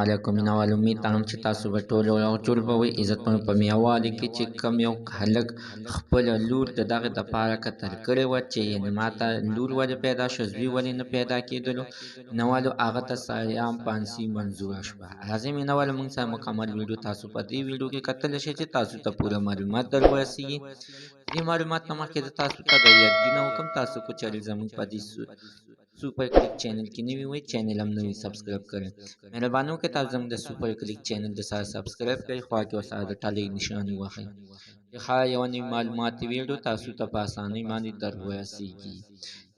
علیکم مینوال امید تاهم چې تاسو به ټول او ټول به وي عزتمنو په میوالي کې چې کم یو هلک خپله لور د دغې دپاره قتل کړې وه چې یعنې ماته لور ولې پیدا شوه زوی ولې نه پیدا کېدلو مینوالو هغه ته سایام پانسي منظوره شوه. راځئ مینوالو موږ سره مکمل ویډیو تاسو په دې ویډیو کې کتلی شئ چې تاسو ته پوره معلومات در ورسیږي. دې معلومات نه مخکې زه تاسو ته د یادونه وکړم تاسو که چېرې زموږ په دې سوپر کلیک چینل کې نوي وئ چینل هم نوي سبسکرایب کړئ. مهرباني وکړئ تاسو زموږ د سوپر کلیک چینل د سره سبسکرایب کړئ خوا کې ورسره د ټلۍ نښان ووهئ چې ښه یوه نوي معلوماتي ویډیو تاسو ته په اسانۍ باندې در ورسیږي.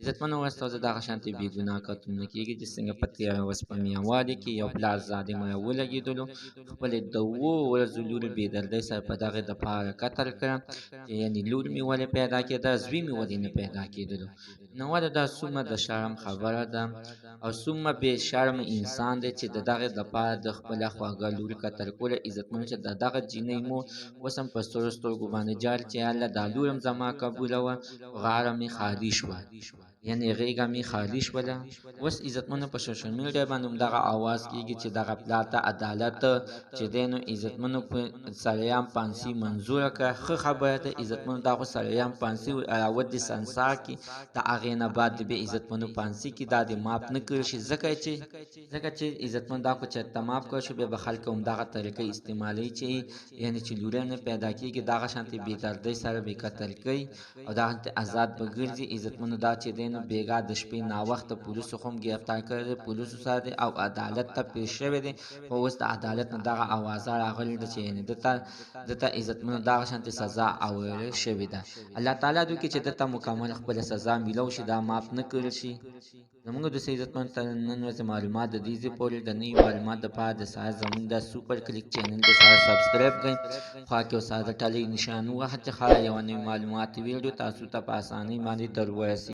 عزتمنو وروسته زه دغه شانتې بې ګناه قتل نه کېږي چې څنګه په تېره ورځ په میاوالي کې یو پلار زادې مړه ولګېدلو خپلې د 7 ورځو لور بې دردۍ سره په دغې دپاره قتل کړه چې یعنې لور مې ولې پیدا کېده زوی مې ولې نه پیدا کېدلو. نو ولې دا څومره د شرم خبره ده او څومره بې شرمه انسان دی چې د دغې دپاره د خپله خواږه لور قتل کوله. عزتمنو چې د دغه جینۍ مور اوس هم په سترګو سترګو باندې جاړي چې الله دا لور هم زما قبوله وه غاړه مې خالي شوه یعنې غېږه مې خالي شوله. اوس عزتمنو په سوشل میډیا باندې همدغه اواز کېږي چې دغه پلار ته عدالت چې دی نو عزتمنو په سریام پانسي منظوره کړه. ښه خبره ده عزتمنو دا خو سریام پانسي راوت دې سنسار کې د هغې نه بعد د بې عزتمنو پانسي کې دا دې ماف نه کړی شي ځکه چې عزتمنو دا خو چېرته ماف کړی شو بیا به خلک همدغه طریقې استعمالوي چې یعنې چې لوری نه پیدا کېږي دغه شانتې بې دردۍ سره به قتل کوي او دغسې آزاد به ګرځي. عزتمنو دا چې دی نو بېګا د شپې ناوخته پولیسو خو هم ګرفتار کړی دی پولیسو سره دی او عدالت ته پیش شوی دی خو اوس د عدالت نه دغه اوازه راغلې ده چې یعنې ده ته عزتمنو دغه شانتې سزا اورېدل شوې ده. الله تعالی دوی کې چې ده ته مکمل خپله سزا میلو شي دا ماف نه کړل شي. زموږ دوستي عزتمنو ته نن ورځې معلومات د دې ځای پورې د نوي معلومات دپاره د سره زموږ د سوپر کلیک چینل د سره سبسکرایب کړئ خوا کې ورسره د ټلۍ نښان ووهه چې ښه یوه نوې معلوماتي ویډیو تاسو ته په اسانۍ باندې در ورسي.